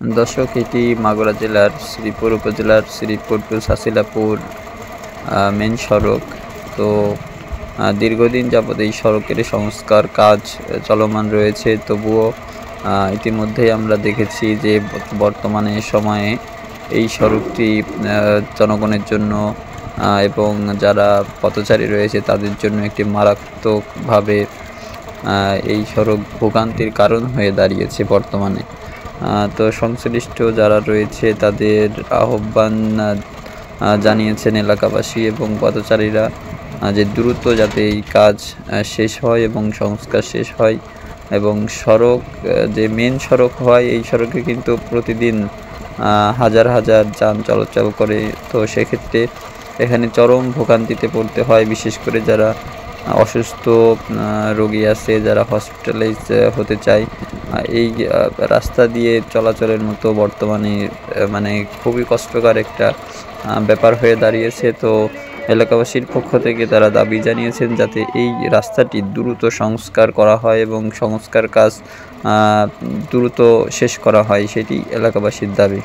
দর্শক, এটি মাগুরা জেলার শ্রীপুর উপজেলার শ্রীপুর টু সাসিলাপুর মেন সড়ক। তো দীর্ঘদিন যাবৎ এই সড়কের সংস্কার কাজ চলমান রয়েছে। তবুও ইতিমধ্যেই আমরা দেখেছি যে বর্তমানে সময়ে এই সড়কটি জনগণের জন্য এবং যারা পথচারী রয়েছে তাদের জন্য একটি মারাত্মকভাবে এই সড়ক ভোগান্তির কারণ হয়ে দাঁড়িয়েছে বর্তমানে। তো সংশ্লিষ্ট যারা রয়েছে তাদের আহ্বান জানিয়েছেন এলাকাবাসী এবং পথচারীরা যে দ্রুত যাতে এই কাজ শেষ হয় এবং সংস্কার শেষ হয় এবং সড়ক যে মেন সড়ক হয়, এই সড়কে কিন্তু প্রতিদিন হাজার হাজার যান চলাচল করে। তো সেক্ষেত্রে এখানে চরম ভোগান্তিতে পড়তে হয়, বিশেষ করে যারা অসুস্থ রোগী আছে, যারা হসপিটালাইজ হতে চায়। এই রাস্তা দিয়ে চলাচলের মতো বর্তমানে মানে খুবই কষ্টকর একটা ব্যাপার হয়ে দাঁড়িয়েছে। তো এলাকাবাসীর পক্ষ থেকে তারা দাবি জানিয়েছেন যাতে এই রাস্তাটি দ্রুত সংস্কার করা হয় এবং সংস্কার কাজ দ্রুত শেষ করা হয়, সেটি এলাকাবাসীর দাবি।